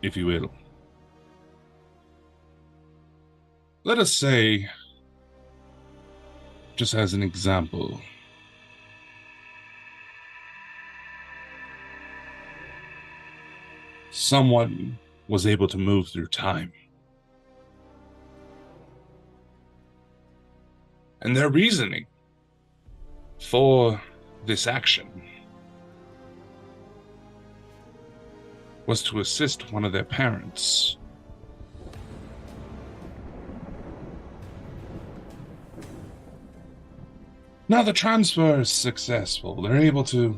if you will. Let us say, just as an example, someone was able to move through time. And their reasoning for this action was to assist one of their parents. Now the transfer is successful. They're able to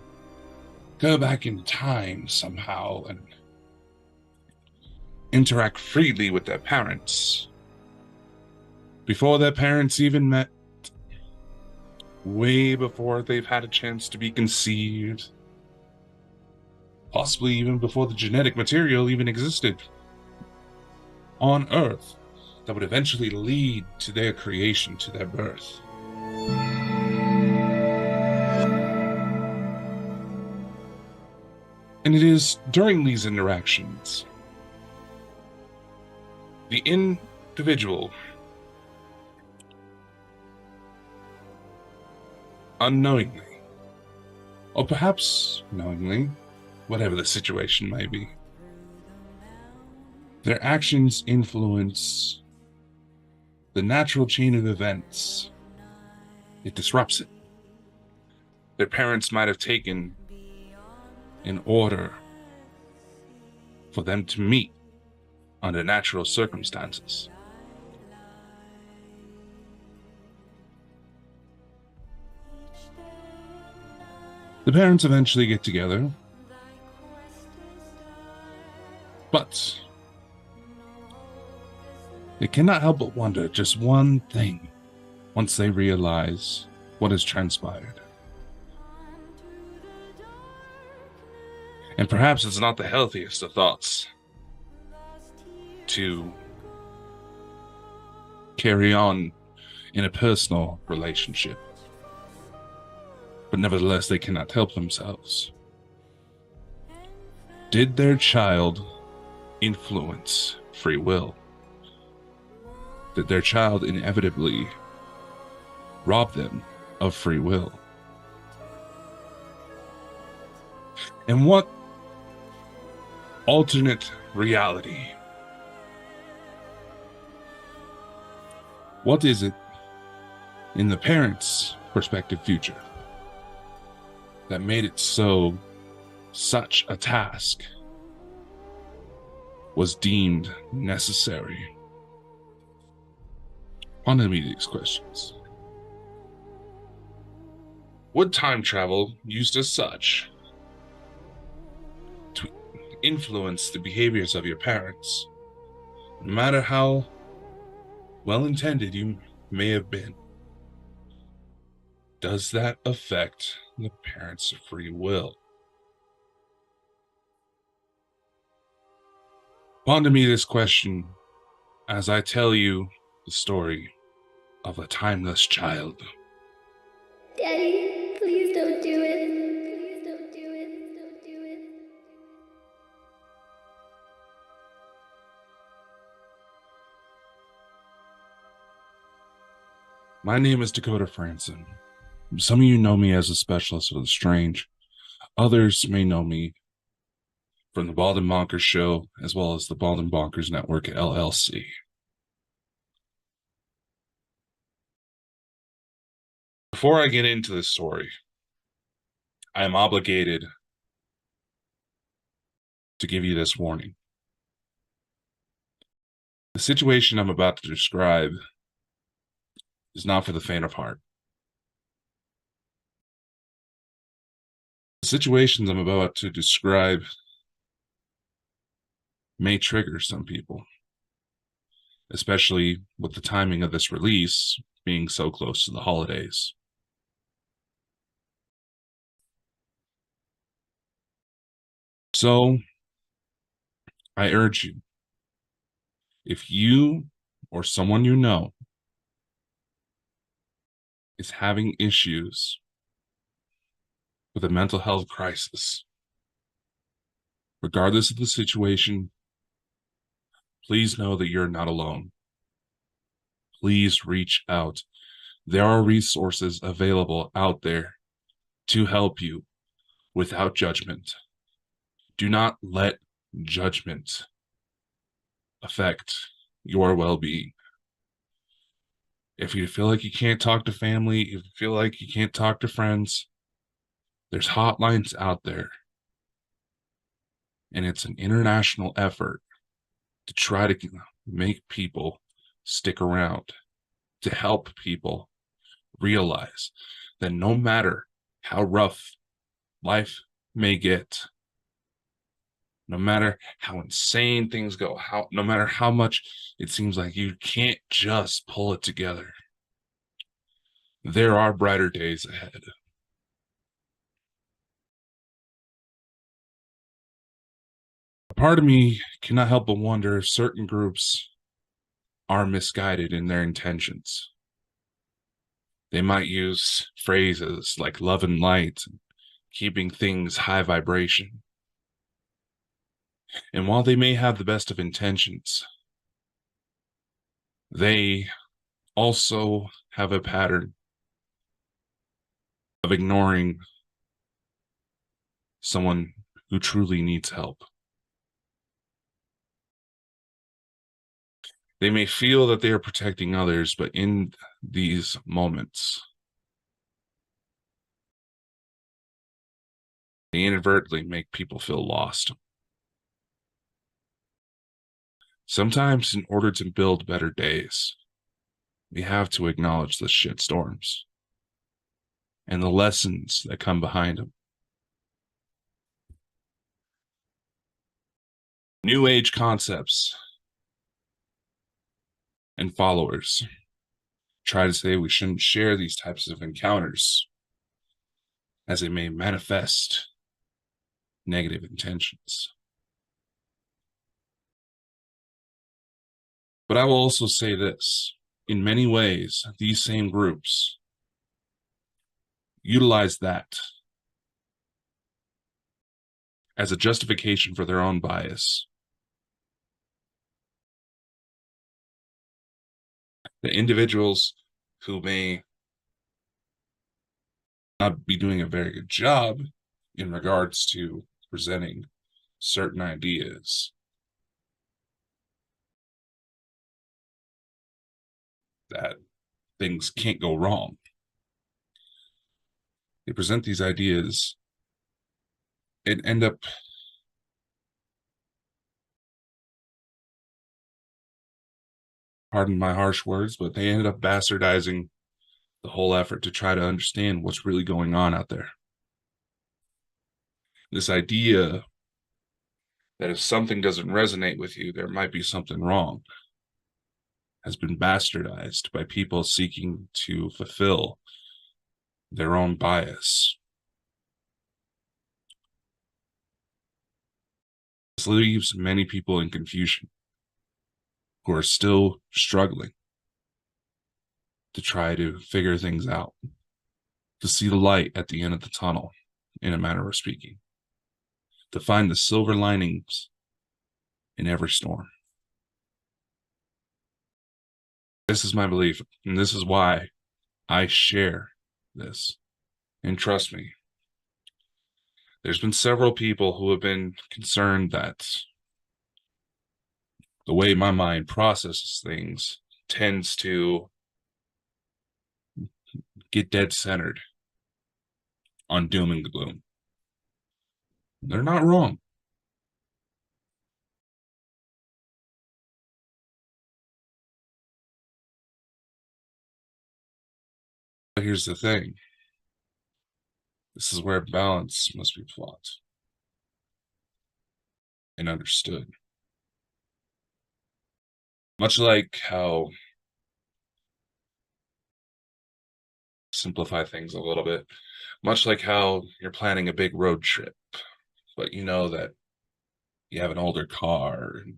go back in time somehow and interact freely with their parents. Before their parents even met, way before they've had a chance to be conceived, possibly even before the genetic material even existed on Earth that would eventually lead to their creation, to their birth. And it is during these interactions, the individual unknowingly, or perhaps knowingly, whatever the situation may be, their actions influence the natural chain of events. It disrupts it. Their parents might have taken in order for them to meet under natural circumstances. The parents eventually get together, but they cannot help but wonder just one thing once they realize what has transpired. And perhaps it's not the healthiest of thoughts to carry on in a personal relationship, but nevertheless they cannot help themselves. Did their child influence free will? Did their child inevitably rob them of free will? And what alternate reality? What is it in the parents' prospective future that made it so such a task was deemed necessary? Ponder me these questions. Would time travel, used as such, to influence the behaviors of your parents, no matter how well-intended you may have been, does that affect the parents' free will? Ponder me this question as I tell you the story of a timeless child. Daddy, please don't do it. Please don't do it. Don't do it. My name is Dakota Frandsen. Some of you know me as a specialist of the strange. Others may know me from the Bald and Bonkers show, as well as the Bald and Bonkers Network, LLC. Before I get into this story, I am obligated to give you this warning. The situation I'm about to describe is not for the faint of heart. The situations I'm about to describe may trigger some people, especially with the timing of this release being so close to the holidays. So, I urge you, if you or someone you know is having issues with a mental health crisis, regardless of the situation, please know that you're not alone. Please reach out. There are resources available out there to help you without judgment. Do not let judgment affect your well-being. If you feel like you can't talk to family, if you feel like you can't talk to friends, there's hotlines out there. And it's an international effort to try to make people stick around, to help people realize that no matter how rough life may get, no matter how insane things go, no matter how much it seems like you can't just pull it together, there are brighter days ahead. A part of me cannot help but wonder if certain groups are misguided in their intentions. They might use phrases like love and light, keeping things high vibration. And while they may have the best of intentions, they also have a pattern of ignoring someone who truly needs help. They may feel that they are protecting others, but in these moments, they inadvertently make people feel lost. Sometimes, in order to build better days, we have to acknowledge the shitstorms and the lessons that come behind them. New age concepts and followers try to say we shouldn't share these types of encounters as they may manifest negative intentions. But I will also say this, in many ways, these same groups utilize that as a justification for their own bias. The individuals who may not be doing a very good job in regards to presenting certain ideas that things can't go wrong. They present these ideas and end up pardon my harsh words, but they ended up bastardizing the whole effort to try to understand what's really going on out there. This idea that if something doesn't resonate with you, there might be something wrong has been bastardized by people seeking to fulfill their own bias. This leaves many people in confusion who are still struggling to try to figure things out, to see the light at the end of the tunnel, in a manner of speaking, to find the silver linings in every storm. This is my belief, and this is why I share this. And trust me, there's been several people who have been concerned that the way my mind processes things tends to get dead centered on doom and gloom. They're not wrong. But here's the thing. This is where balance must be fought and understood. Much like how, simplify things a little bit, much like how you're planning a big road trip, but you know that you have an older car, and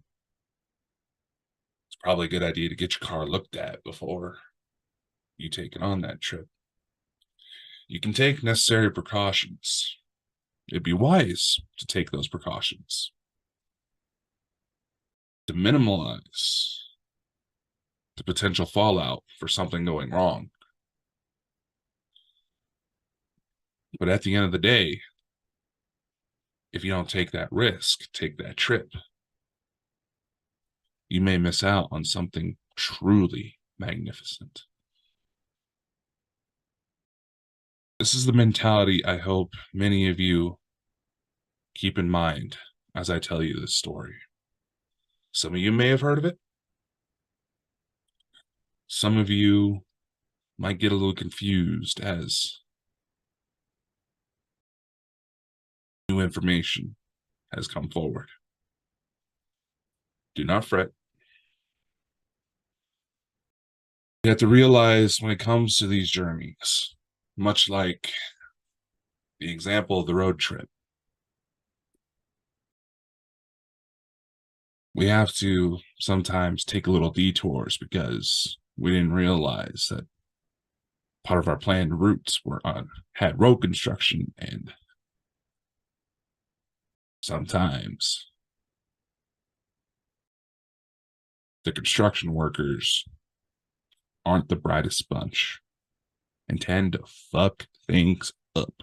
it's probably a good idea to get your car looked at before you take it on that trip. You can take necessary precautions. It'd be wise to take those precautions to minimize the potential fallout for something going wrong. But at the end of the day, if you don't take that risk, take that trip, you may miss out on something truly magnificent. This is the mentality I hope many of you keep in mind as I tell you this story. Some of you may have heard of it. Some of you might get a little confused as new information has come forward. Do not fret. You have to realize when it comes to these journeys, much like the example of the road trip, we have to sometimes take little detours because we didn't realize that part of our planned routes had road construction, and sometimes the construction workers aren't the brightest bunch and tend to fuck things up.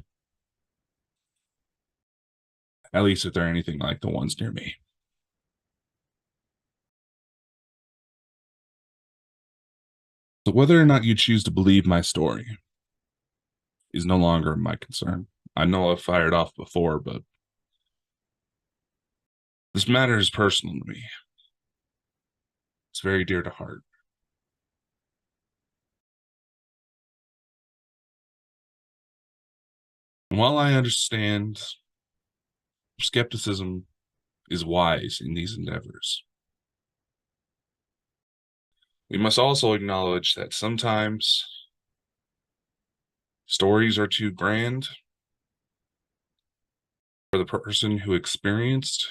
At least if they're anything like the ones near me. So whether or not you choose to believe my story is no longer my concern. I know I've fired off before, but this matter is personal to me. It's very dear to heart. And while I understand skepticism is wise in these endeavors, we must also acknowledge that sometimes stories are too grand for the person who experienced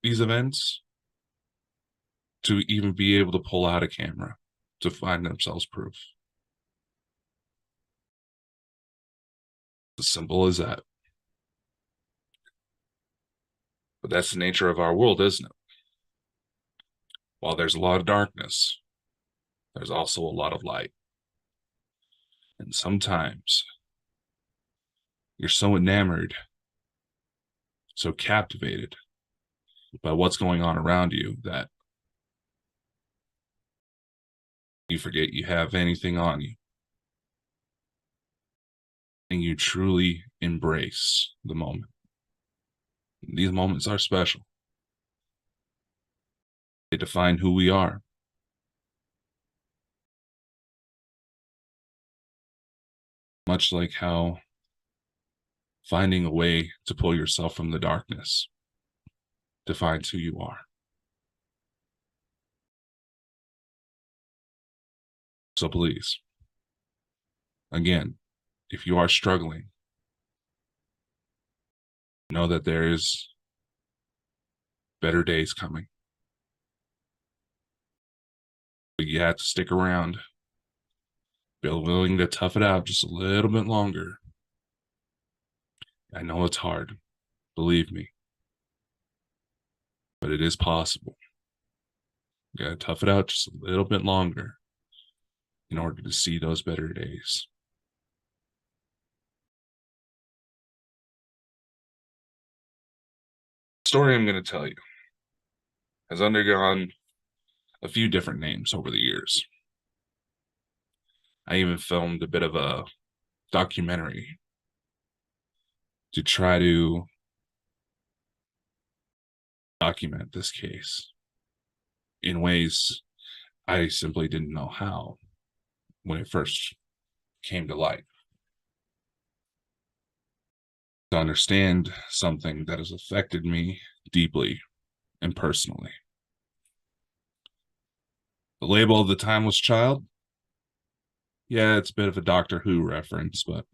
these events to even be able to pull out a camera to find themselves proof. As simple as that. But that's the nature of our world, isn't it? While there's a lot of darkness, there's also a lot of light. And sometimes you're so enamored, so captivated by what's going on around you that you forget you have anything on you. And you truly embrace the moment. These moments are special. They define who we are. Much like how finding a way to pull yourself from the darkness defines who you are. So please, again, if you are struggling, know that there is better days coming. But you have to stick around. Be willing to tough it out just a little bit longer. I know it's hard, believe me, but it is possible. You gotta tough it out just a little bit longer in order to see those better days. The story I'm going to tell you has undergone a few different names over the years. I even filmed a bit of a documentary to try to document this case in ways I simply didn't know how when it first came to light. To understand something that has affected me deeply and personally. The label of the timeless child? Yeah, it's a bit of a Doctor Who reference, but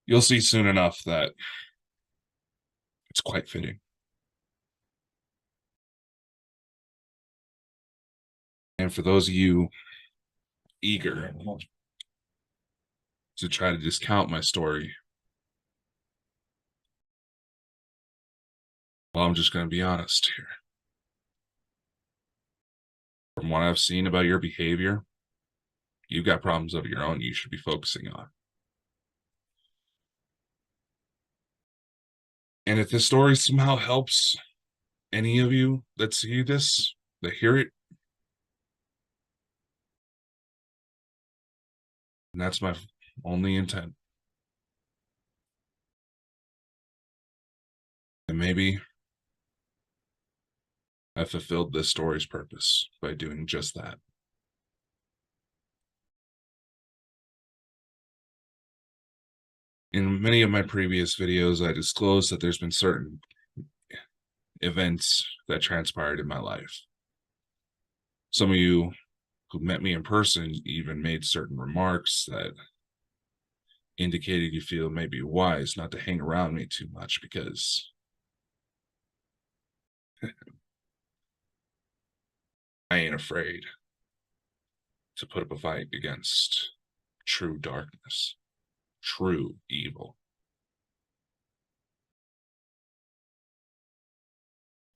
you'll see soon enough that it's quite fitting. And for those of you eager to try to discount my story, Well, I'm just going to be honest here. From what I've seen about your behavior, you've got problems of your own you should be focusing on. And if this story somehow helps any of you that see this, that hear it, and that's my only intent. And maybe I fulfilled this story's purpose by doing just that. In many of my previous videos, I disclosed that there's been certain events that transpired in my life. Some of you who met me in person even made certain remarks that indicated you feel maybe wise not to hang around me too much because I ain't afraid to put up a fight against true darkness, true evil.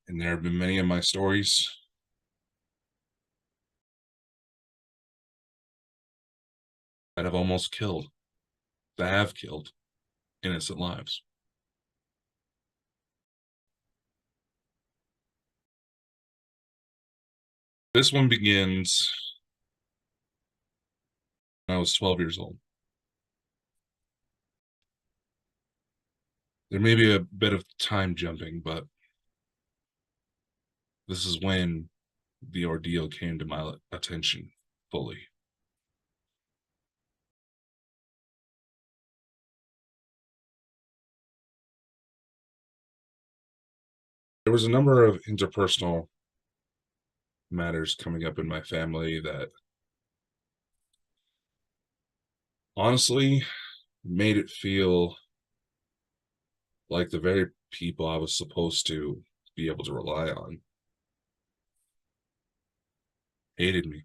And there have been many of my stories that have almost killed, that have killed innocent lives. This one begins when I was 12 years old. There may be a bit of time jumping, but this is when the ordeal came to my attention fully. There was a number of interpersonal matters coming up in my family that honestly made it feel like the very people I was supposed to be able to rely on hated me. There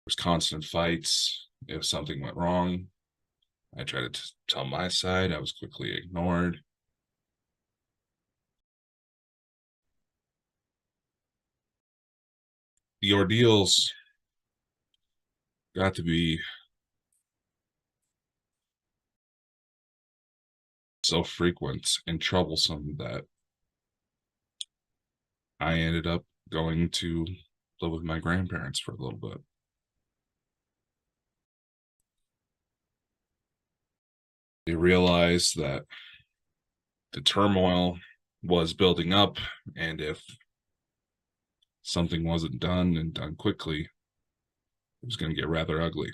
was constant fights. If something went wrong, I tried to tell my side. I was quickly ignored. The ordeals got to be so frequent and troublesome that I ended up going to live with my grandparents for a little bit. They realized that the turmoil was building up, and if something wasn't done and done quickly, it was going to get rather ugly.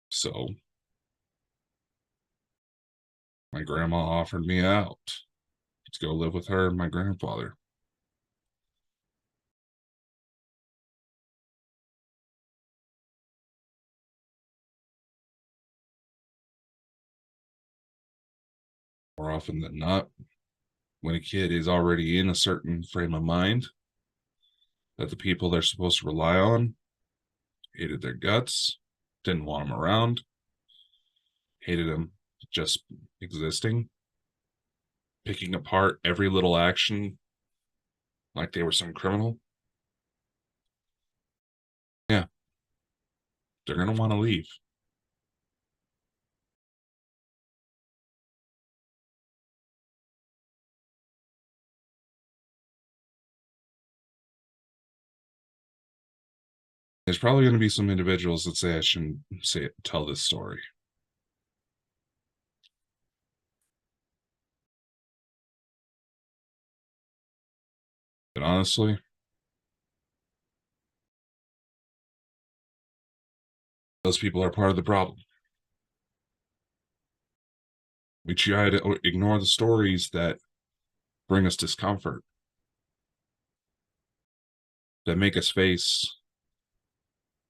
So my grandma offered me out to go live with her and my grandfather. More often than not, when a kid is already in a certain frame of mind, that the people they're supposed to rely on hated their guts, didn't want them around, hated them just existing, picking apart every little action like they were some criminal. Yeah, they're going to want to leave. There's probably going to be some individuals that say I shouldn't tell this story. But honestly, those people are part of the problem. We try to ignore the stories that bring us discomfort, that make us face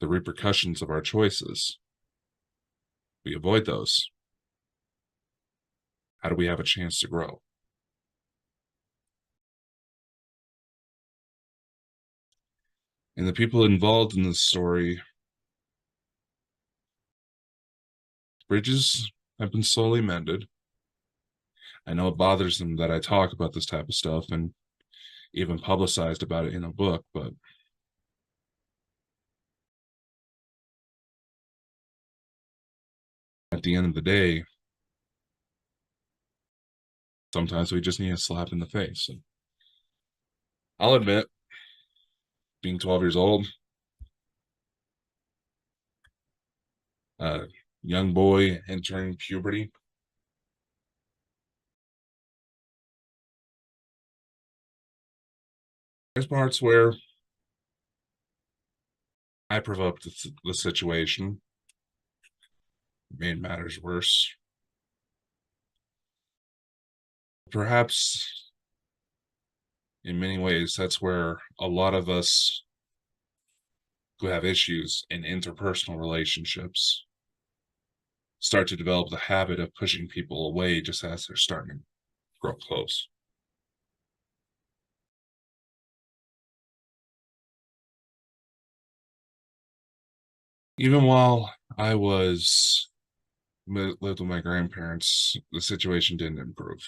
the repercussions of our choices. We avoid those. How do we have a chance to grow? And the people involved in this story, bridges have been slowly mended. I know it bothers them that I talk about this type of stuff and even publicized about it in a book, but at the end of the day, sometimes we just need a slap in the face. And I'll admit, being 12 years old, a young boy entering puberty, there's parts where I provoked the situation, made matters worse. Perhaps in many ways, that's where a lot of us who have issues in interpersonal relationships start to develop the habit of pushing people away just as they're starting to grow close. Even while I lived with my grandparents, the situation didn't improve.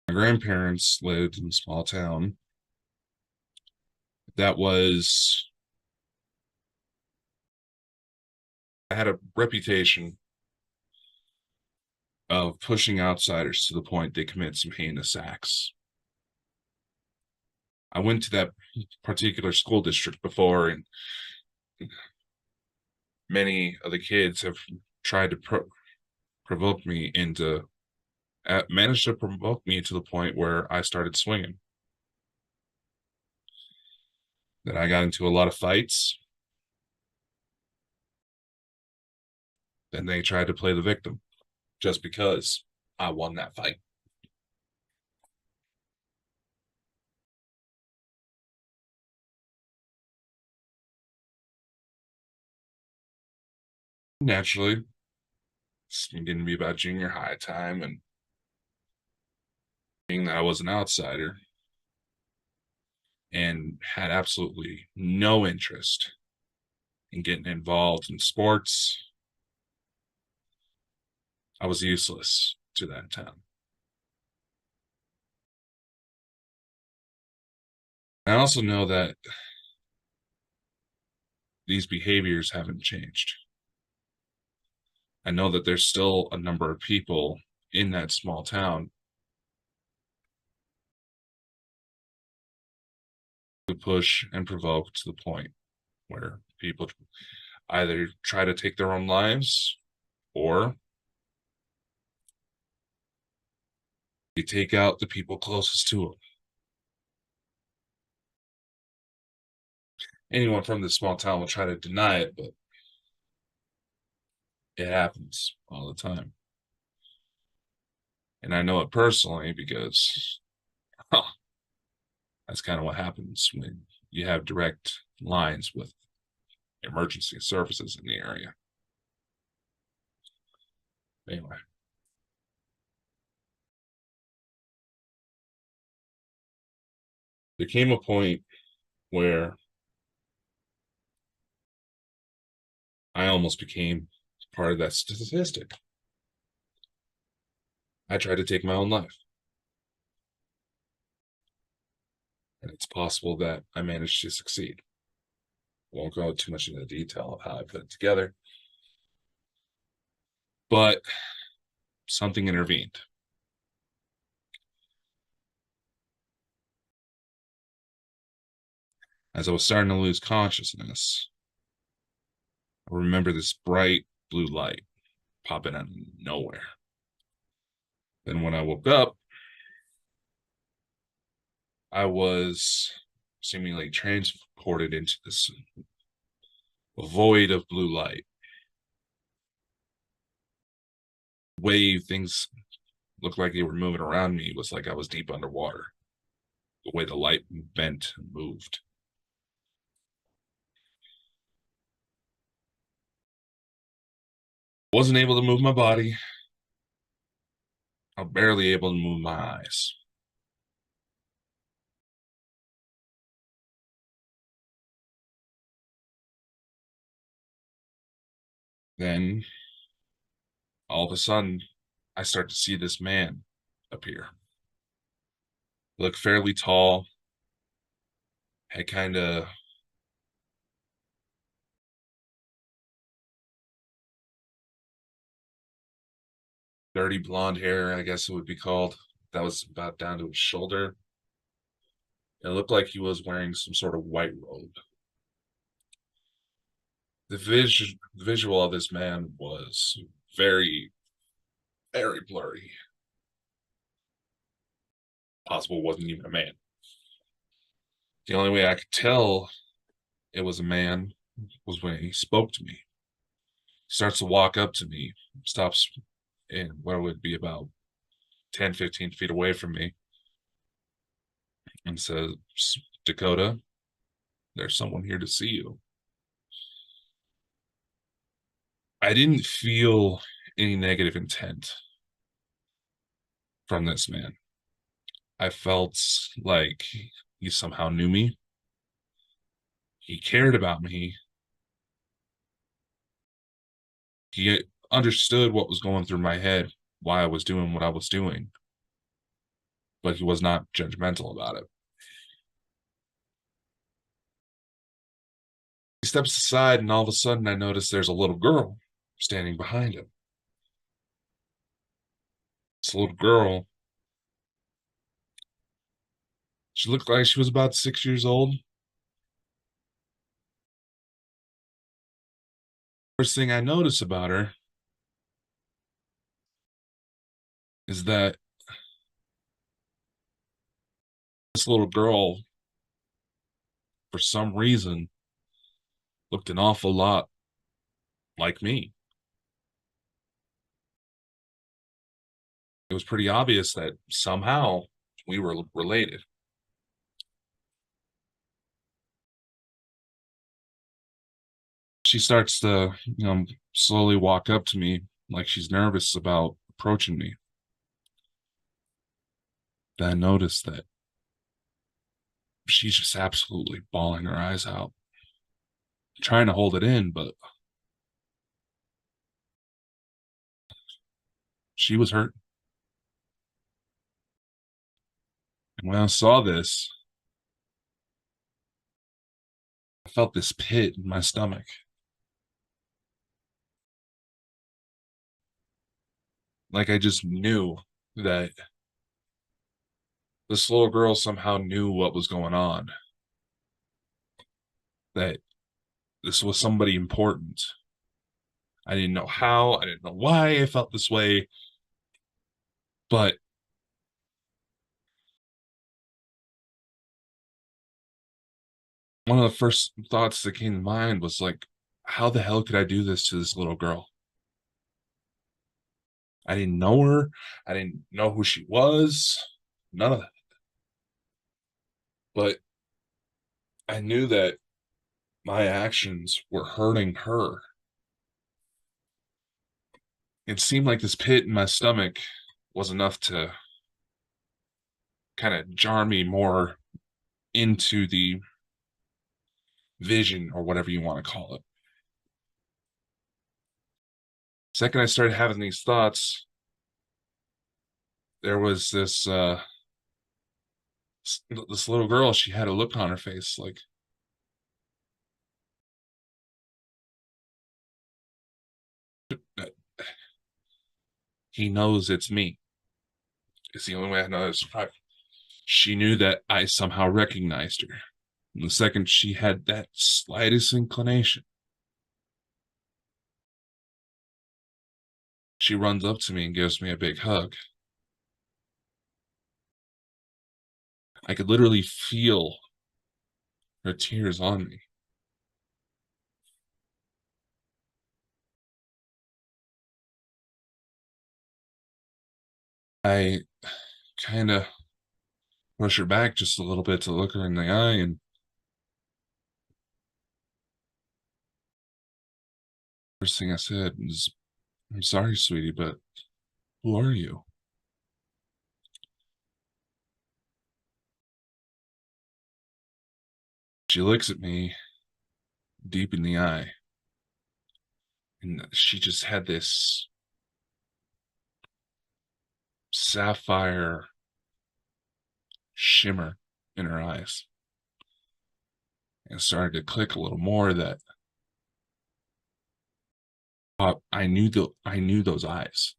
My grandparents lived in a small town that had a reputation of pushing outsiders to the point they commit some heinous acts. I went to that particular school district before, and many of the kids have tried to provoke me into, managed to provoke me to the point where I started swinging. Then I got into a lot of fights. Then they tried to play the victim just because I won that fight. Naturally, it's getting to be about junior high time, and being that I was an outsider and had absolutely no interest in getting involved in sports, I was useless to that town. I also know that these behaviors haven't changed. I know that there's still a number of people in that small town who push and provoke to the point where people either try to take their own lives or they take out the people closest to them. Anyone from this small town will try to deny it, but it happens all the time. And I know it personally because that's kind of what happens when you have direct lines with emergency services in the area. Anyway, there came a point where I almost became part of that statistic. I tried to take my own life. And it's possible that I managed to succeed. I won't go too much into the detail of how I put it together, but something intervened. As I was starting to lose consciousness, I remember this bright blue light popping out of nowhere. Then when I woke up, I was seemingly transported into this void of blue light. The way things looked like they were moving around me was like I was deep underwater. The way the light bent and moved. Wasn't able to move my body. I'm barely able to move my eyes. Then, all of a sudden, I start to see this man appear. Look fairly tall, had kind of dirty blonde hair, I guess it would be called. That was about down to his shoulder. It looked like he was wearing some sort of white robe. The visual of this man was very, very blurry. Possible wasn't even a man. The only way I could tell it was a man was when he spoke to me. He starts to walk up to me, stops in what would be about 10, 15 feet away from me, and says, Dakota, there's someone here to see you. I didn't feel any negative intent from this man. I felt like he somehow knew me. He cared about me. He understood what was going through my head, why I was doing what I was doing, but he was not judgmental about it. He steps aside, and all of a sudden, I notice there's a little girl standing behind him. This little girl, she looked like she was about 6 years old. First thing I notice about her is that this little girl, for some reason, looked an awful lot like me. It was pretty obvious that somehow we were related. She starts to, slowly walk up to me like she's nervous about approaching me. Then I notice that she's just absolutely bawling her eyes out, trying to hold it in, but she was hurt. And when I saw this, I felt this pit in my stomach. Like I just knew that this little girl somehow knew what was going on, that this was somebody important. I didn't know how, I didn't know why I felt this way, but one of the first thoughts that came to mind was like, how the hell could I do this to this little girl? I didn't know her. I didn't know who she was. None of that. But I knew that my actions were hurting her. It seemed like this pit in my stomach was enough to kind of jar me more into the vision or whatever you want to call it. Second, I started having these thoughts. There was this little girl. She had a look on her face like, he knows it's me. It's the only way I know it's right. She knew that I somehow recognized her. And the second she had that slightest inclination, she runs up to me and gives me a big hug. I could literally feel her tears on me. I kind of push her back just a little bit to look her in the eye, and first thing I said was, I'm sorry, sweetie, but who are you? She looks at me deep in the eye. And she just had this sapphire shimmer in her eyes. And it started to click a little more that I knew those eyes.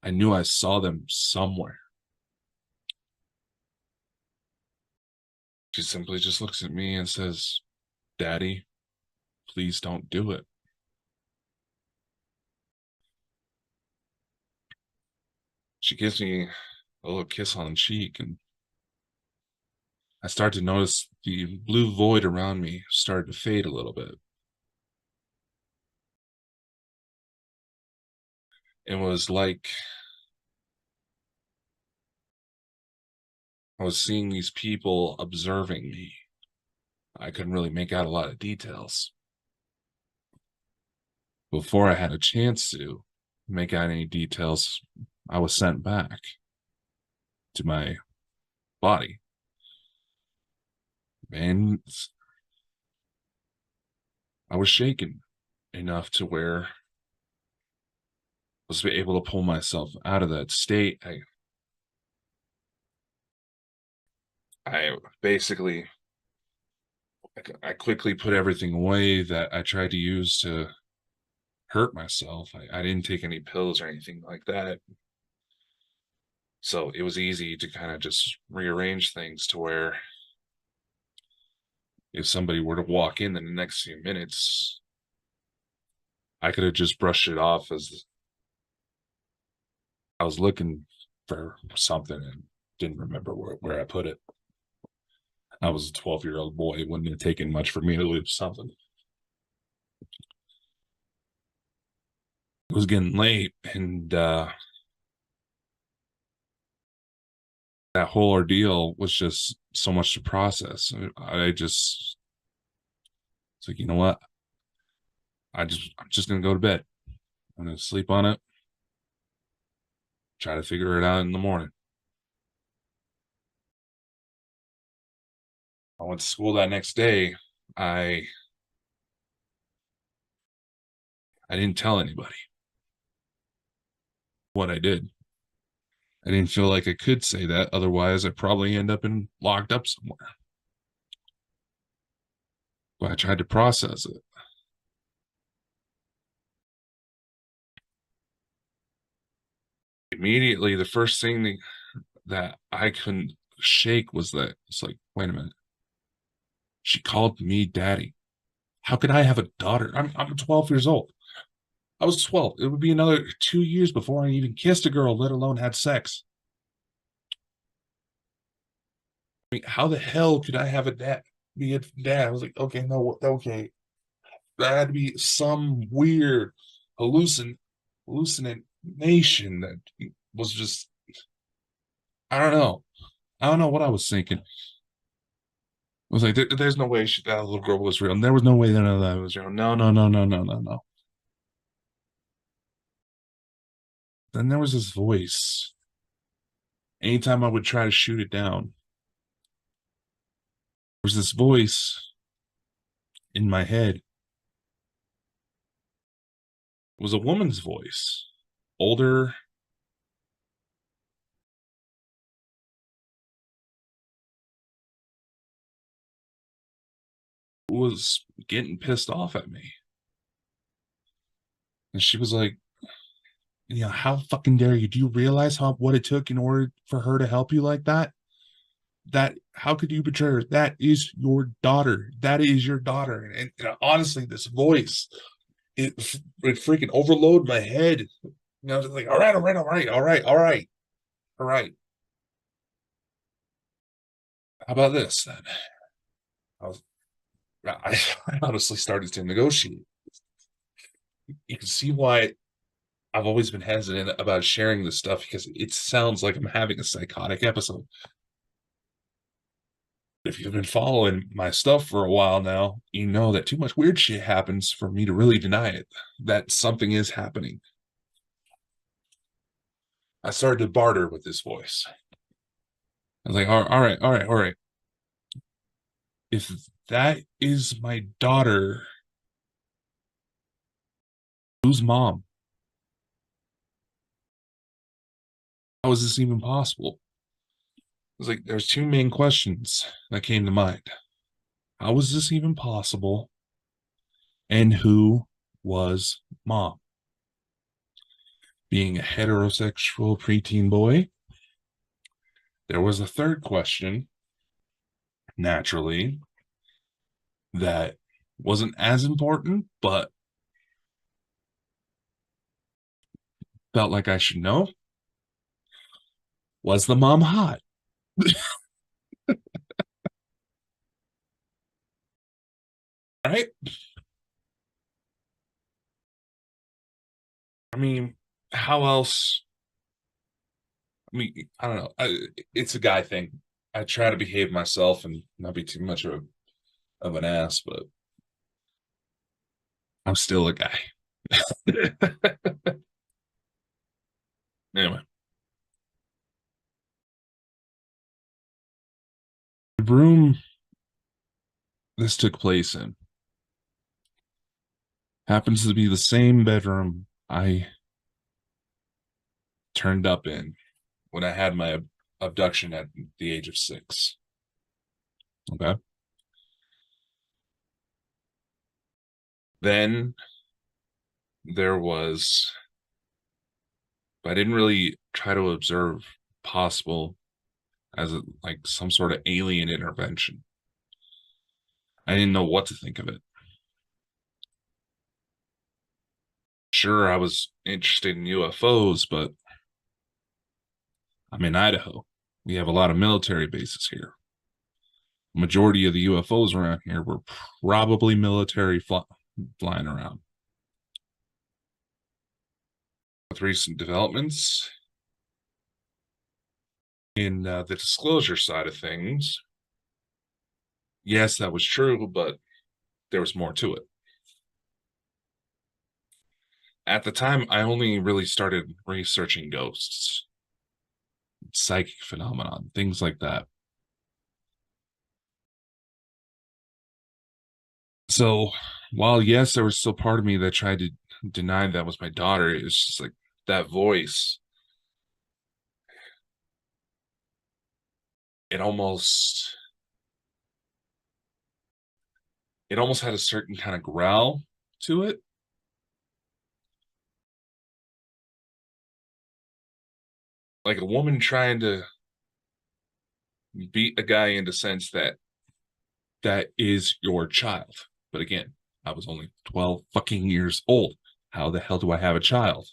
I knew I saw them somewhere. She simply just looks at me and says, "Daddy, please don't do it." She gives me a little kiss on the cheek, and I start to notice the blue void around me started to fade a little bit. It was like I was seeing these people observing me. I couldn't really make out a lot of details. Before I had a chance to make out any details, I was sent back to my body. And I was shaken enough to where I was able to pull myself out of that state. I basically, I quickly put everything away that I tried to use to hurt myself. I didn't take any pills or anything like that. So it was easy to kind of just rearrange things to where if somebody were to walk in the next few minutes, I could have just brushed it off as I was looking for something and didn't remember where I put it. I was a 12-year-old boy. It wouldn't have taken much for me to lose something. It was getting late, and that whole ordeal was just so much to process. I just, it's like, you know what? I'm just gonna go to bed. I'm gonna sleep on it. Try to figure it out in the morning. I went to school that next day. I I didn't tell anybody what I did. I didn't feel like I could say that. Otherwise, I'd probably end up in locked up somewhere. But I tried to process it. Immediately, the first thing that I couldn't shake was that it's like, wait a minute. She called me daddy. How could I have a daughter? I'm 12 years old. I was 12. It would be another 2 years before I even kissed a girl, let alone had sex. I mean, how the hell could I have a dad be a dad? I was like, okay, no, okay. That had to be some weird hallucination that was just I don't know. I don't know what I was thinking. I was like, there's no way that little girl was real. And there was no way that that was real. No, no, no, no, no, no, no. Then there was this voice. Anytime I would try to shoot it down, there was this voice in my head. It was a woman's voice, older, was getting pissed off at me. And she was like, how fucking dare you? Do you realize what it took in order for her to help you like that? That how could you betray her? That is your daughter. That is your daughter. And honestly, this voice, it freaking overload my head. I was like, all right, all right, all right, all right, all right, all right. How about this then? I was, I honestly started to negotiate. You can see why I've always been hesitant about sharing this stuff because it sounds like I'm having a psychotic episode. If you've been following my stuff for a while now, you know that too much weird shit happens for me to really deny it. That something is happening. I started to barter with this voice. I was like, all right, all right, all right. If that is my daughter, Whose mom? How is this even possible? It was like there's two main questions that came to mind. How was this even possible? And who was mom? Being a heterosexual preteen boy, there was a third question, naturally, that wasn't as important, but felt like I should know. Was the mom hot? Right? I mean, how else? I mean, I don't know. It's a guy thing. I try to behave myself and not be too much of an ass, but I'm still a guy. Anyway, the room this took place in happens to be the same bedroom I turned up in when I had my abduction at the age of 6. Okay. Then there was, I didn't really try to observe possible as like some sort of alien intervention. I didn't know what to think of it. Sure, I was interested in UFOs, but I'm in Idaho. We have a lot of military bases here. Majority of the UFOs around here were probably military flying around. With recent developments in the disclosure side of things, yes, that was true, but there was more to it. At the time, I only really started researching ghosts, psychic phenomenon, things like that. So while yes, there was still part of me that tried to deny that was my daughter, it's just like that voice. It almost it almost had a certain kind of growl to it. Like a woman trying to beat a guy into sense that that is your child. But again, I was only 12 fucking years old. How the hell do I have a child?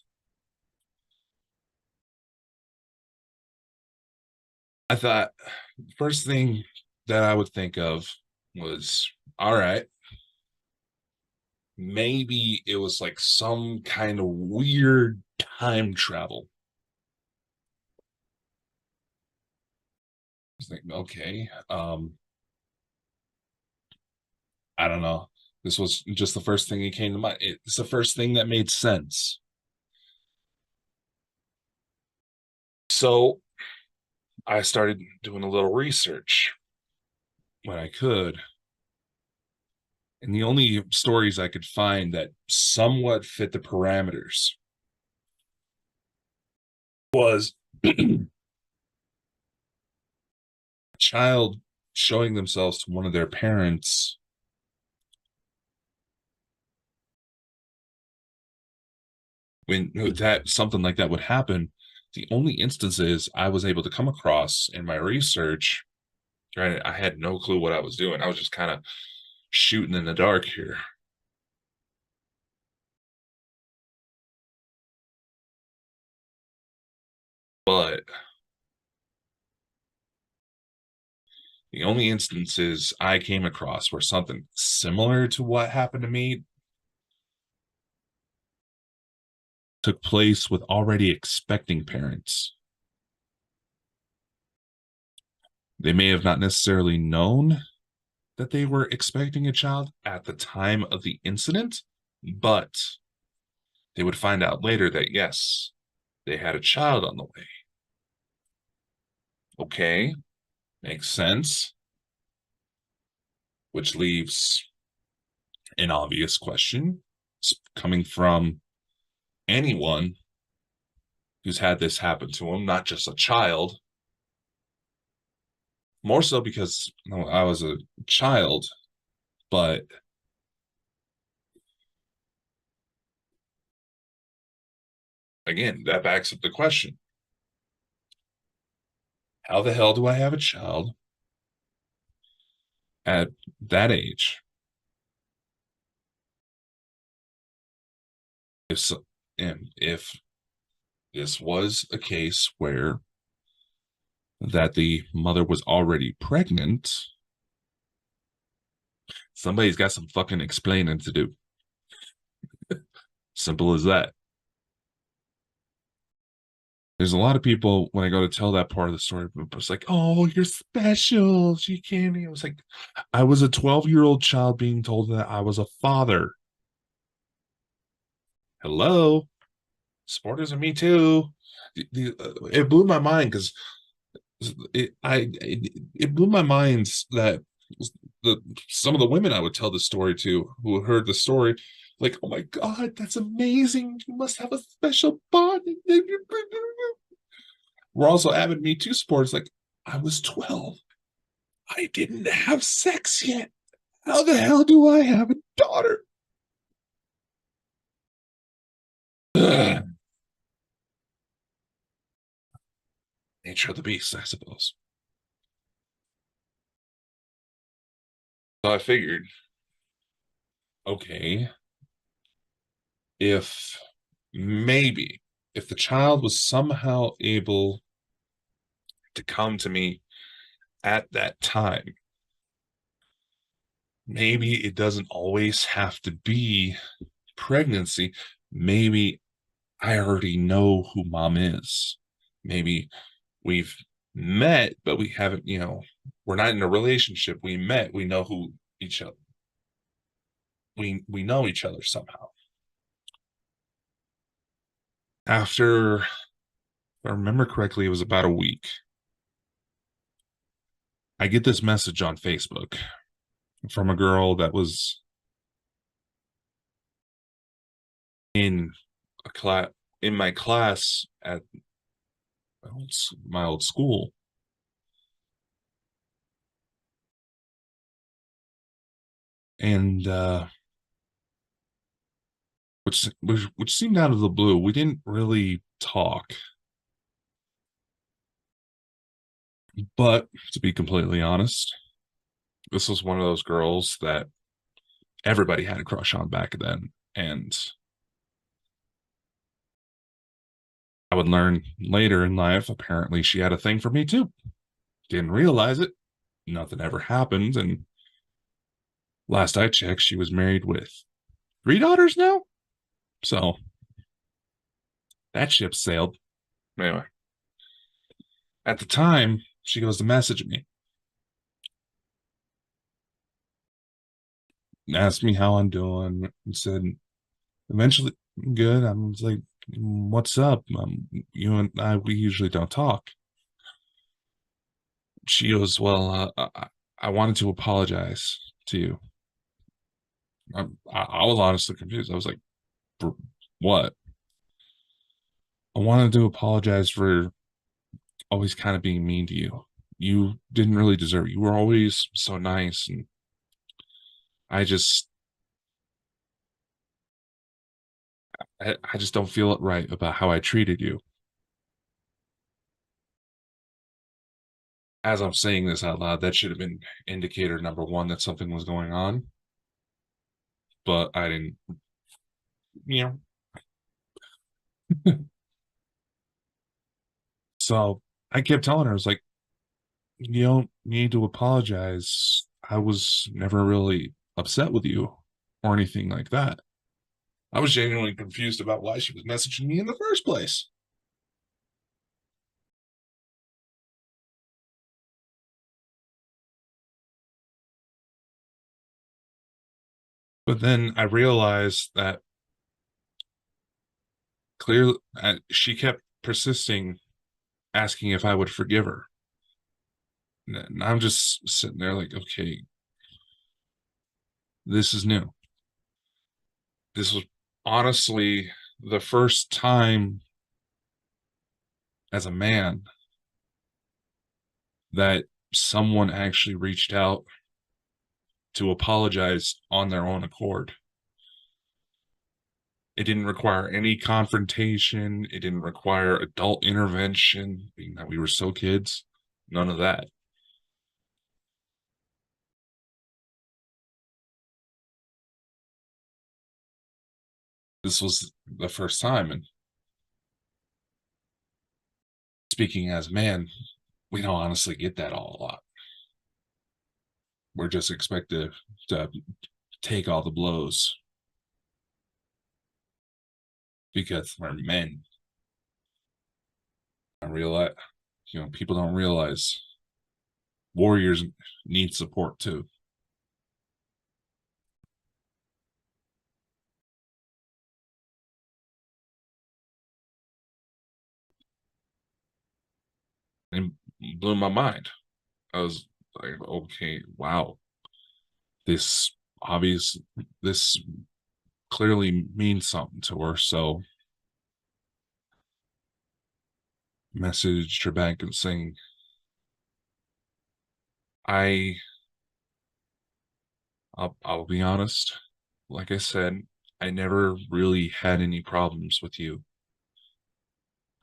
I thought first thing that I would think of was, all right, maybe it was like some kind of weird time travel. I was thinking, okay, I don't know. This was just the first thing that came to mind. It's the first thing that made sense. So I started doing a little research when I could. And the only stories I could find that somewhat fit the parameters was a child showing themselves to one of their parents when that something like that would happen. The only instances I was able to come across in my research, granted, I had no clue what I was doing. I was just kind of shooting in the dark here. But the only instances I came across where something similar to what happened to me took place with already expecting parents. They may have not necessarily known that they were expecting a child at the time of the incident, but they would find out later that yes, they had a child on the way. Okay, makes sense. Which leaves an obvious question coming from anyone who's had this happen to him, not just a child. More so because I was a child, but again, that backs up the question. How the hell do I have a child at that age? If so, and if this was a case where that the mother was already pregnant, somebody's got some fucking explaining to do. Simple as that. There's a lot of people when I go to tell that part of the story, it's like, oh, you're special. She can't. I was like, I was a 12-year-old child being told that I was a father. Hello, supporters of me too. It blew my mind because it blew my mind that the some of the women I would tell the story to who heard the story, like, oh my god, that's amazing. You must have a special bond. We're also avid Me Too supporters. Like, I was 12. I didn't have sex yet. How the hell do I have a daughter? Ugh. Nature of the beast, I suppose. So I figured, okay, if maybe if the child was somehow able to come to me at that time, maybe it doesn't always have to be pregnancy. Maybe I already know who mom is. Maybe we've met, but we haven't, we're not in a relationship. We met, we know who each other, we know each other somehow. After, if I remember correctly, it was about a week. I get this message on Facebook from a girl that was in a class in my class at my old school, and which seemed out of the blue. We didn't really talk, but to be completely honest, this was one of those girls that everybody had a crush on back then, and I would learn later in life, apparently she had a thing for me too. Didn't realize it. Nothing ever happened. And last I checked, she was married with 3 daughters now. So that ship sailed. Anyway, at the time, she goes to message me, asked me how I'm doing, and said, eventually, good. I'm like, what's up? You and I, we usually don't talk. She goes, well, I wanted to apologize to you. I was honestly confused. I was like, for what? I wanted to apologize for always kind of being mean to you. You didn't really deserve it. You were always so nice, and I just, I just don't feel it right about how I treated you. As I'm saying this out loud, that should have been indicator number one that something was going on, but I didn't, you know. So I kept telling her, I was like, you don't need to apologize. I was never really upset with you or anything like that. I was genuinely confused about why she was messaging me in the first place. But then I realized that clearly she kept persisting, asking if I would forgive her. And I'm just sitting there like, okay, this is new. This was honestly the first time as a man that someone actually reached out to apologize on their own accord. It didn't require any confrontation. It didn't require adult intervention, being that we were still kids. None of that. This was the first time. And speaking as a man, we don't honestly get that all a lot. We're just expected to take all the blows because we're men. I realize, people don't realize warriors need support too. And blew my mind. I was like, okay, wow. This obvious, this clearly means something to her. So messaged her back and saying, I'll be honest. Like I said, I never really had any problems with you.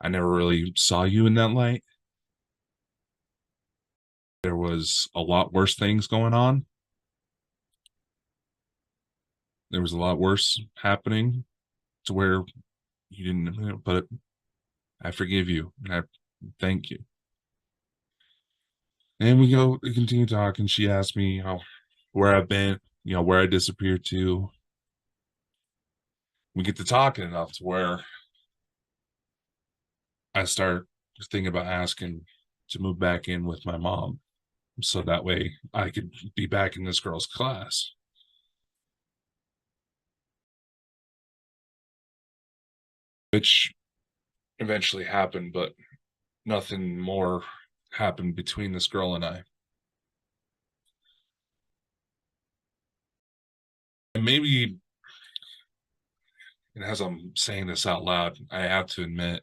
I never really saw you in that light. There was a lot worse things going on. There was a lot worse happening to where you didn't, but I forgive you and I thank you. And we continue talking. She asked me, where I've been, where I disappeared to. We get to talking enough to where I start thinking about asking to move back in with my mom. So that way I could be back in this girl's class. Which eventually happened, but nothing more happened between this girl and I. And maybe, and as I'm saying this out loud, I have to admit,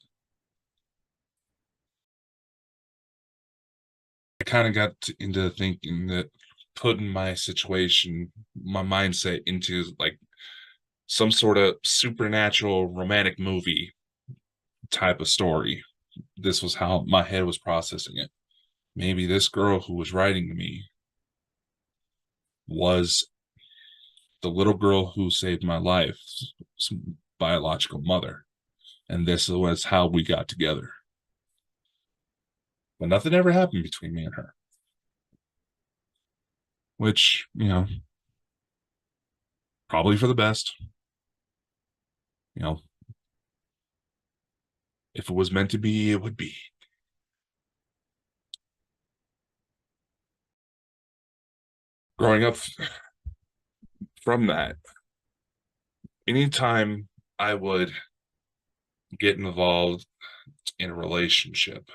I kind of got into thinking that putting my situation, my mindset into like some sort of supernatural romantic movie type of story. This was how my head was processing it. Maybe this girl who was writing to me was the little girl who saved my life's biological mother. And this was how we got together. But nothing ever happened between me and her. Which, probably for the best. If it was meant to be, it would be. Growing up from that, anytime I would get involved in a relationship,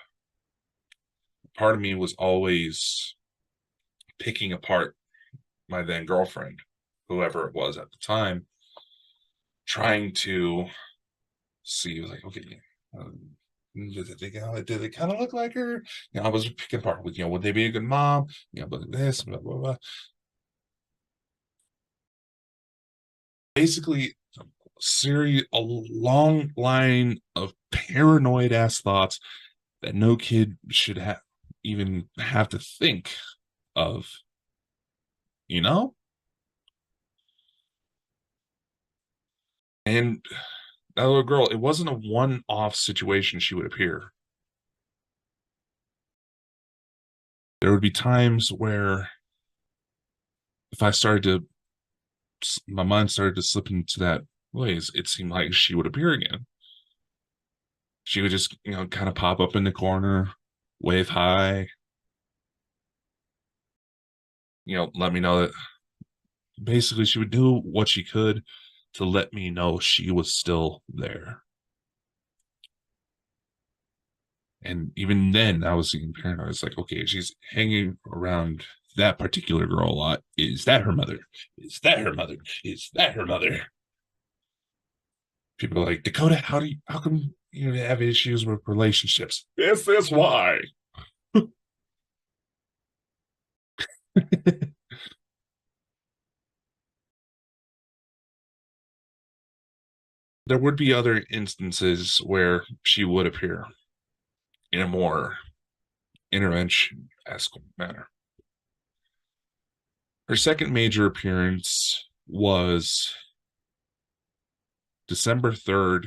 part of me was always picking apart my then girlfriend, whoever it was at the time, trying to see, like, okay, did they kind of look like her? I was picking apart with, would they be a good mom? But this, blah, blah, blah. Basically, a long line of paranoid ass thoughts that no kid should even have to think of, you know? And that little girl, it wasn't a one-off situation she would appear. There would be times where if my mind started to slip into that ways, it seemed like she would appear again. She would just, kind of pop up in the corner, wave hi, let me know that basically she would do what she could to let me know she was still there. And even then, I was getting paranoid. It's like, okay, she's hanging around that particular girl a lot. Is that her mother? Is that her mother? Is that her mother? People are like, Dakota, how come you have issues with relationships? Is this why? There would be other instances where she would appear in a more intervention-esque manner. Her second major appearance was December 3rd,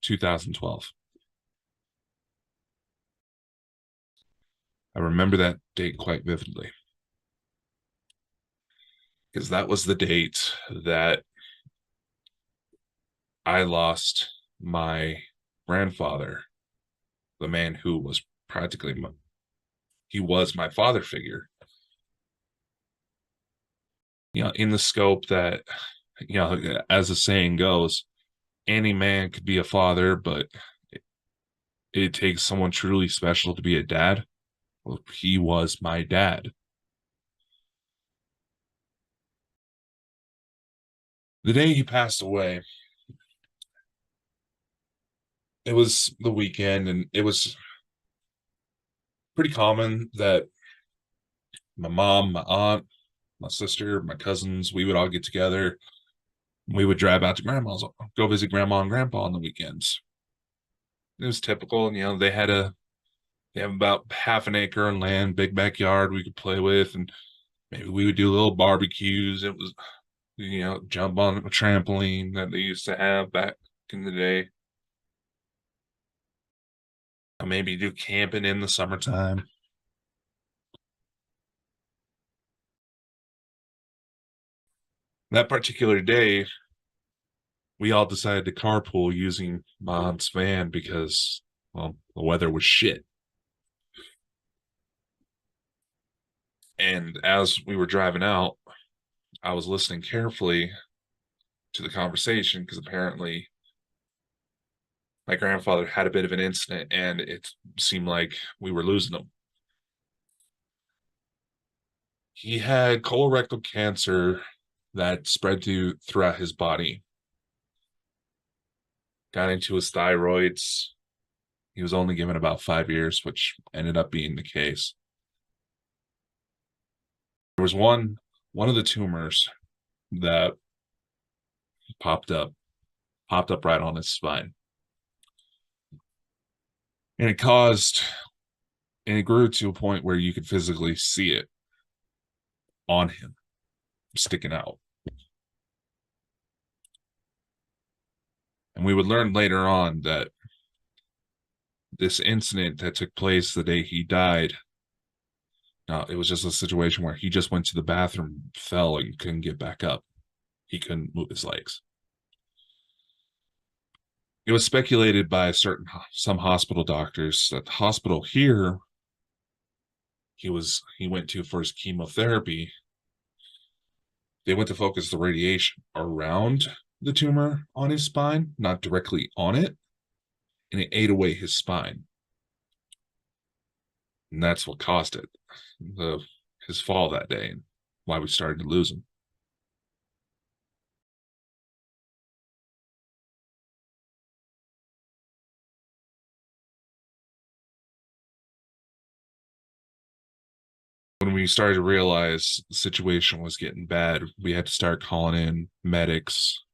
2012. I remember that date quite vividly because that was the date that I lost my grandfather, the man who was practically he was my father figure. In the scope that, as the saying goes, any man could be a father, but it takes someone truly special to be a dad. Well, he was my dad. The day he passed away, it was the weekend, and it was pretty common that my mom, my aunt, my sister, my cousins, we would all get together. We would drive out to grandma's, go visit grandma and grandpa on the weekends. It was typical, and they have about half an acre of land, big backyard we could play with, and maybe we would do little barbecues. It was, jump on a trampoline that they used to have back in the day. Maybe do camping in the summertime. That particular day, we all decided to carpool using my aunt's van because, well, the weather was shit. And as we were driving out, I was listening carefully to the conversation because apparently my grandfather had a bit of an incident and it seemed like we were losing him. He had colorectal cancer that spread throughout his body, got into his thyroids. He was only given about 5 years, which ended up being the case. There was one of the tumors that popped up right on his spine. And it grew to a point where you could physically see it on him, sticking out. And we would learn later on that this incident that took place the day he died, it was just a situation where he just went to the bathroom, fell, and couldn't get back up. He couldn't move his legs. It was speculated by some hospital doctors that the hospital here he went to for his chemotherapy, they went to focus the radiation around the tumor on his spine, not directly on it, and it ate away his spine. And that's what caused it, his fall that day, and why we started to lose him. When we started to realize the situation was getting bad, we had to start calling in medics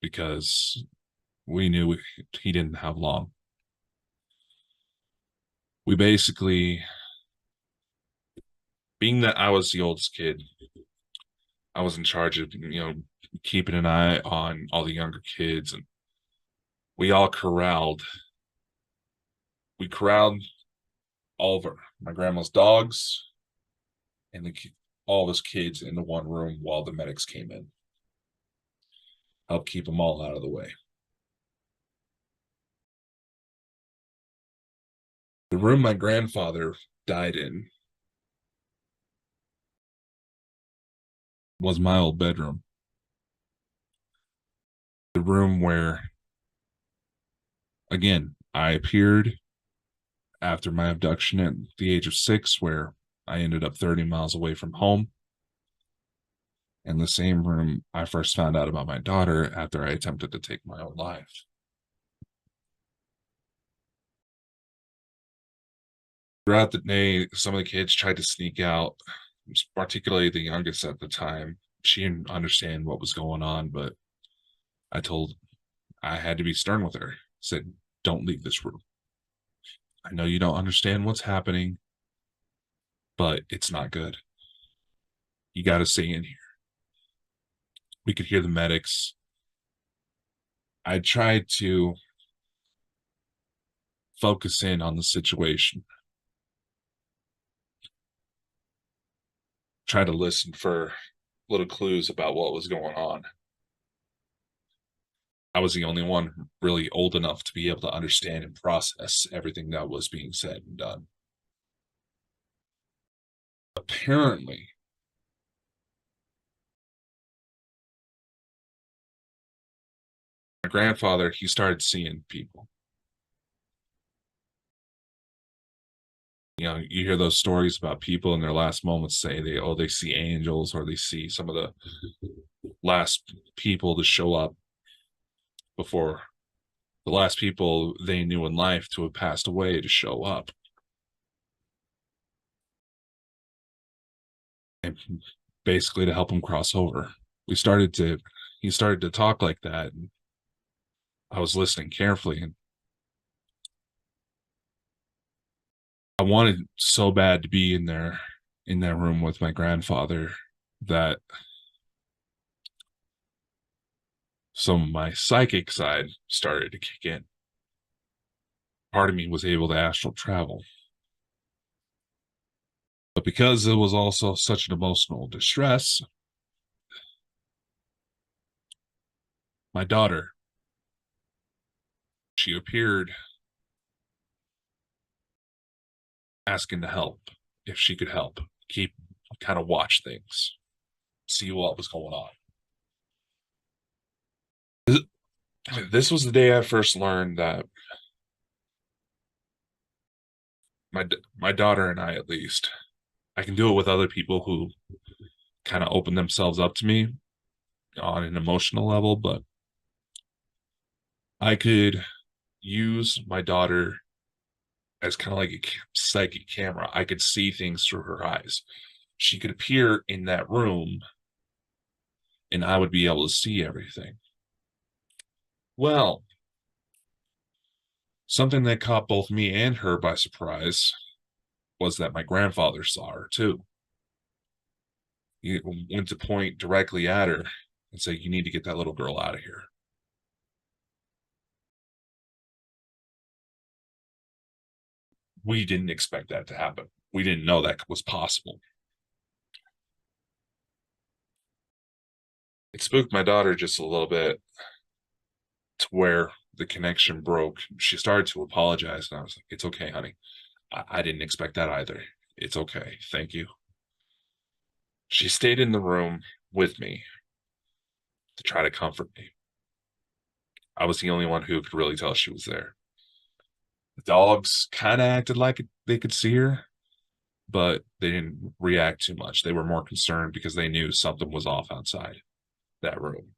because we knew he didn't have long. We basically, being that I was the oldest kid, I was in charge of, keeping an eye on all the younger kids, and we all we corralled all of my grandma's dogs and all of his kids into one room while the medics came in. Help keep them all out of the way. The room my grandfather died in was my old bedroom. The room where, again, I appeared after my abduction at the age of 6, where I ended up 30 miles away from home. in the same room I first found out about my daughter after I attempted to take my own life. Throughout the day, some of the kids tried to sneak out, particularly the youngest at the time. She didn't understand what was going on, but I had to be stern with her. Said, "Don't leave this room. I know you don't understand what's happening, but it's not good. You got to stay in here." We could hear the medics. I tried to focus in on the situation, try to listen for little clues about what was going on. I was the only one really old enough to be able to understand and process everything that was being said and done. Apparently, my grandfather, he started seeing people. You hear those stories about people in their last moments say they see angels, or they see some of the last people to show up before the last people they knew in life to have passed away to show up. And basically to help him cross over. We started to He started to talk like that, and I was listening carefully, and I wanted so bad to be in that room with my grandfather that some of my psychic side started to kick in. Part of me was able to astral travel. But because it was also such an emotional distress, my daughter, she appeared asking to help, if she could help, keep kind of watch things, see what was going on. This was the day I first learned that my daughter and I, at least, I can do it with other people who kind of open themselves up to me on an emotional level, but I could use my daughter as kind of like a psychic camera. I could see things through her eyes. She could appear in that room and I would be able to see everything. Well, something that caught both me and her by surprise was that my grandfather saw her too. He went to point directly at her and say, "You need to get that little girl out of here." We didn't expect that to happen. We didn't know that was possible. It spooked my daughter just a little bit to where the connection broke. She started to apologize, and I was like, "It's okay, honey. I didn't expect that either. It's okay. Thank you." She stayed in the room with me to try to comfort me. I was the only one who could really tell she was there. The dogs kind of acted like they could see her, but they didn't react too much. They were more concerned because they knew something was off outside that room.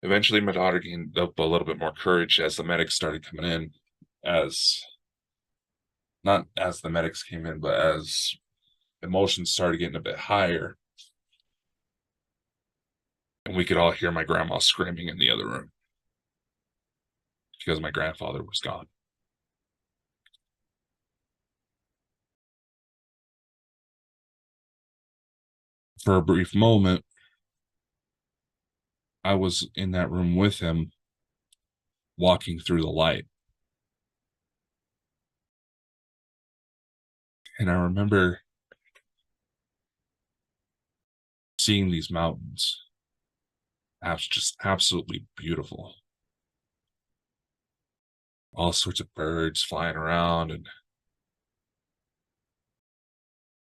Eventually, my daughter gained up a little bit more courage as the medics started coming in, as not as the medics came in, but as emotions started getting a bit higher. And we could all hear my grandma screaming in the other room because my grandfather was gone. For a brief moment, I was in that room with him, walking through the light. And I remember seeing these mountains, just absolutely beautiful. All sorts of birds flying around and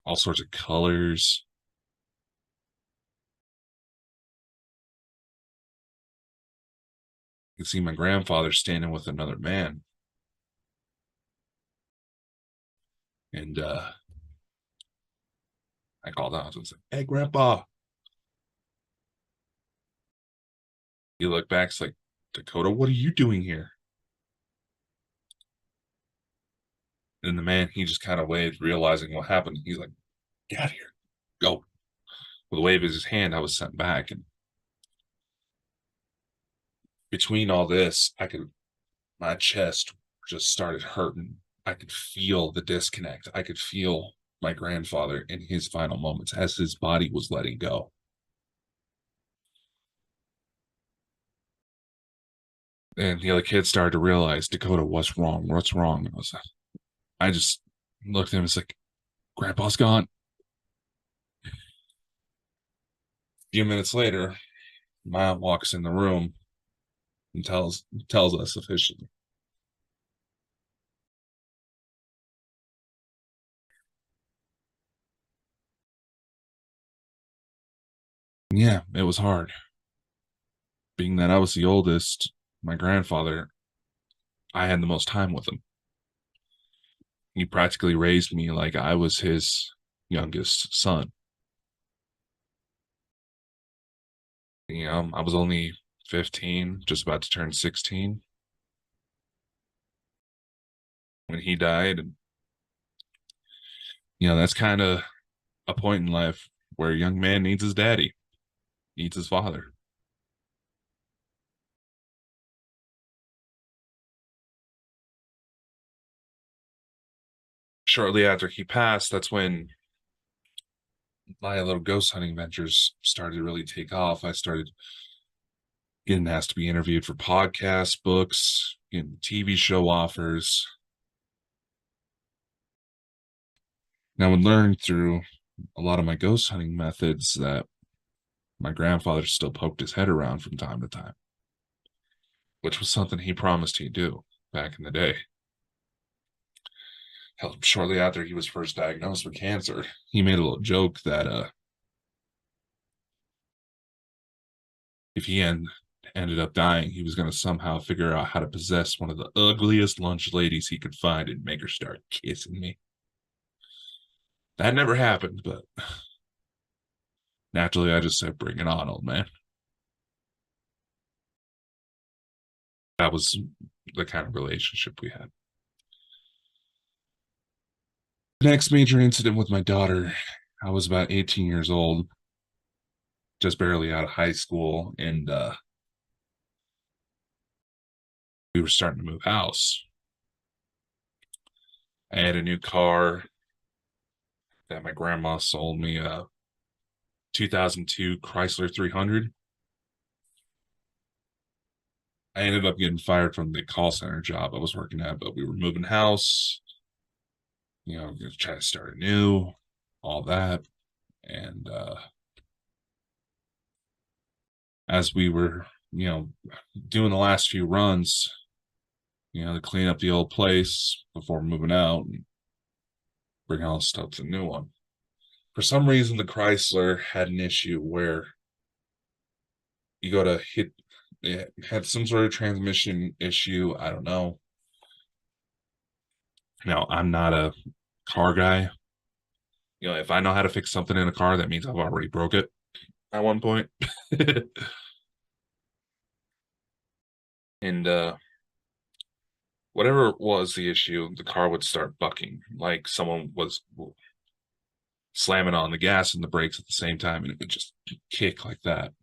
all sorts of colors. I could see my grandfather standing with another man. And I called out and was like, "Hey, Grandpa." He looked back, it's like, "Dakota, what are you doing here?" And the man, he just kind of waved, realizing what happened. He's like, "Get out of here. Go." With a wave of his hand, I was sent back. And between all this, my chest just started hurting. I could feel the disconnect. I could feel my grandfather in his final moments as his body was letting go. And the other kids started to realize, "Dakota, what's wrong? What's wrong?" I just looked at him. It's like, "Grandpa's gone." A few minutes later, Mom walks in the room and tells us officially. Yeah, it was hard. Being that I was the oldest, my grandfather, I had the most time with him. He practically raised me like I was his youngest son. I was only 15, just about to turn 16 when he died. And, that's kind of a point in life where a young man needs his daddy, needs his father. Shortly after he passed, that's when my little ghost hunting ventures started to really take off. I started getting asked to be interviewed for podcasts, books, TV show offers. And I would learn through a lot of my ghost hunting methods that my grandfather still poked his head around from time to time, which was something he promised he'd do back in the day. Hell, shortly after he was first diagnosed with cancer, he made a little joke that if ended up dying, he was going to somehow figure out how to possess one of the ugliest lunch ladies he could find and make her start kissing me. That never happened, but naturally, I just said, "Bring it on, old man." That was the kind of relationship we had. The next major incident with my daughter, I was about 18 years old, just barely out of high school, and we were starting to move house. I had a new car that my grandma sold me, a 2002 Chrysler 300. I ended up getting fired from the call center job I was working at, but we were moving house, trying to start anew, all that. And as we were, doing the last few runs, to clean up the old place before moving out and bring all the stuff to the new one. For some reason, the Chrysler had an issue where you go to hit, it had some sort of transmission issue. I don't know. Now, I'm not a car guy. If I know how to fix something in a car, that means I've already broke it at one point. And whatever was the issue, the car would start bucking like someone was slamming on the gas and the brakes at the same time, and it would just kick like that.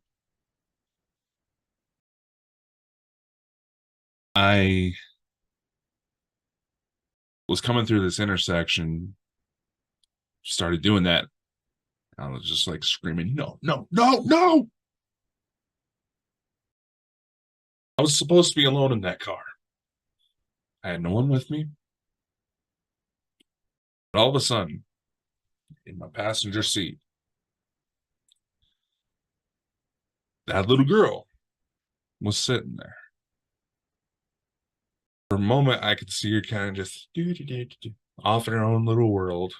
I was coming through this intersection, started doing that. I was just like screaming, "No, no, no, no." I was supposed to be alone in that car. I had no one with me. But all of a sudden, in my passenger seat, that little girl was sitting there. For a moment, I could see her kind of just off in her own little world,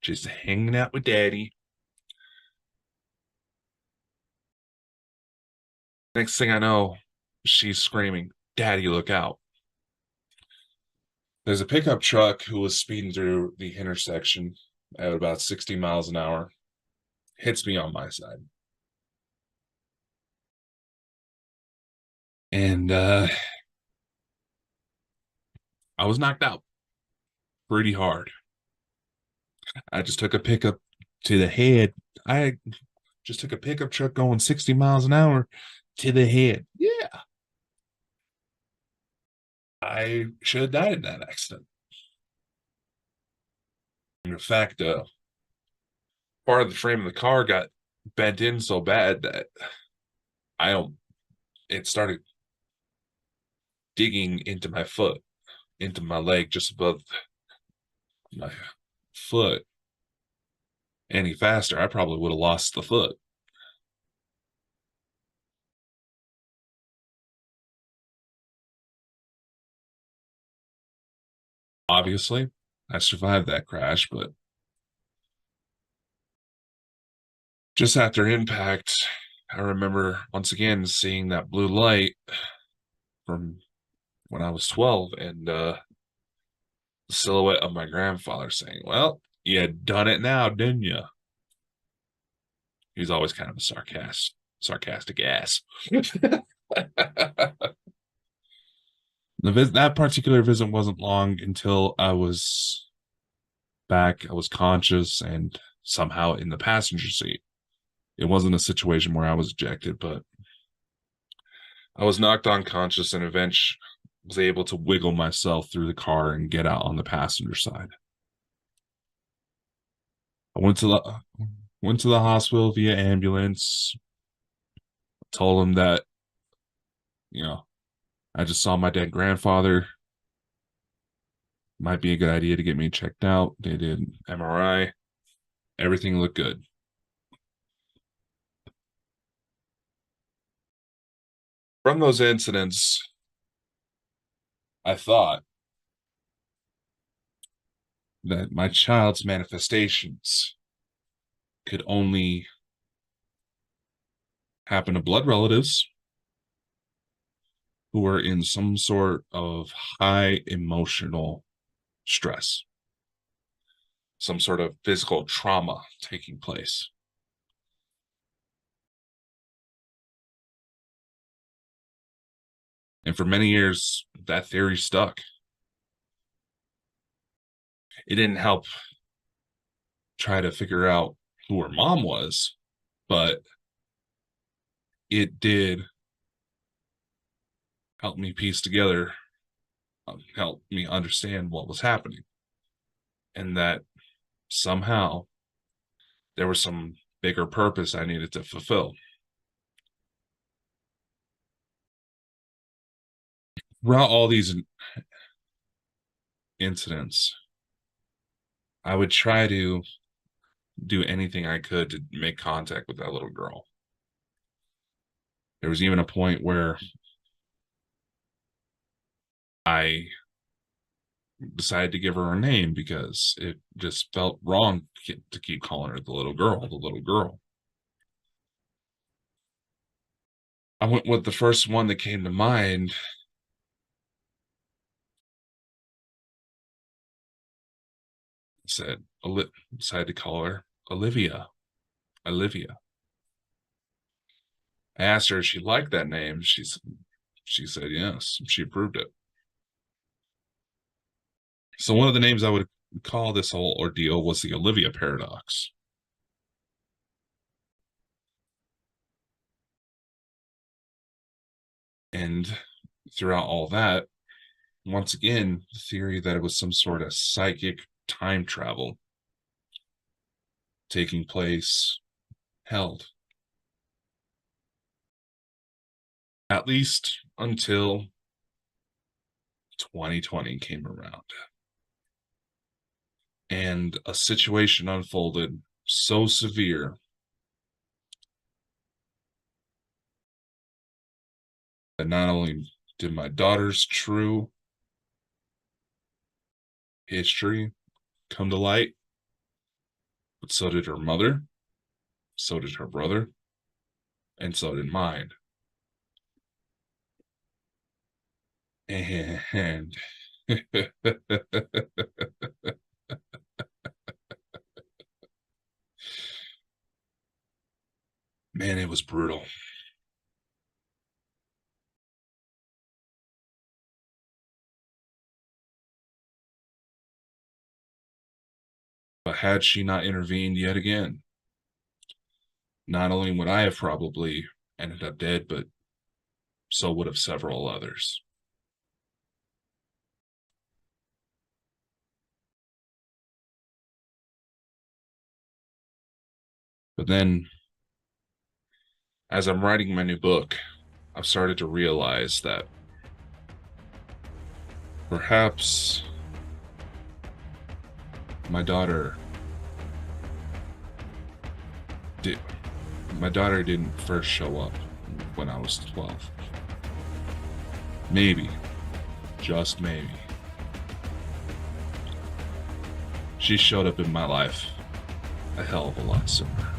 just hanging out with daddy. Next thing I know, she's screaming, "Daddy, look out." There's a pickup truck who was speeding through the intersection at about 60 miles an hour, hits me on my side. And I was knocked out pretty hard. I just took a pickup to the head. I just took a pickup truck going 60 miles an hour to the head. Yeah. I should have died in that accident. In fact, part of the frame of the car got bent in so bad that I don't, it started digging into my foot, into my leg, just above my foot. Any faster, I probably would have lost the foot. Obviously, I survived that crash, but just after impact, I remember once again seeing that blue light from when I was 12 and the silhouette of my grandfather saying, "Well, you done it now, didn't you?" He's always kind of a sarcastic ass. That particular visit wasn't long until I was back. I was conscious and somehow in the passenger seat. It wasn't a situation where I was ejected, but I was knocked unconscious and eventually was able to wiggle myself through the car and get out on the passenger side. I went to the hospital via ambulance. Told them that, you know, I just saw my dead grandfather. Might be a good idea to get me checked out. They did MRI. Everything looked good. From those incidents, I thought that my child's manifestations could only happen to blood relatives who were in some sort of high emotional stress, some sort of physical trauma taking place. And for many years, that theory stuck. It didn't help try to figure out who her mom was, but it did help me piece together, help me understand what was happening, and that somehow there was some bigger purpose I needed to fulfill. Throughout all these incidents, I would try to do anything I could to make contact with that little girl. There was even a point where I decided to give her a name because it just felt wrong to keep calling her the little girl, the little girl. I went with the first one that came to mind. Said, decided to call her Olivia. Olivia. I asked her if she liked that name. She said yes. She approved it. So one of the names I would call this whole ordeal was the Olivia Paradox. And throughout all that, once again, the theory that it was some sort of psychic time travel taking place held. At least until 2020 came around. And a situation unfolded so severe that not only did my daughter's true history come to light, but so did her mother, so did her brother, and so did mine. And Man, it was brutal. But had she not intervened yet again, not only would I have probably ended up dead, but so would have several others. But then, as I'm writing my new book, I've started to realize that perhaps my daughter did. My daughter didn't first show up when I was 12. Maybe, just maybe, she showed up in my life a hell of a lot sooner.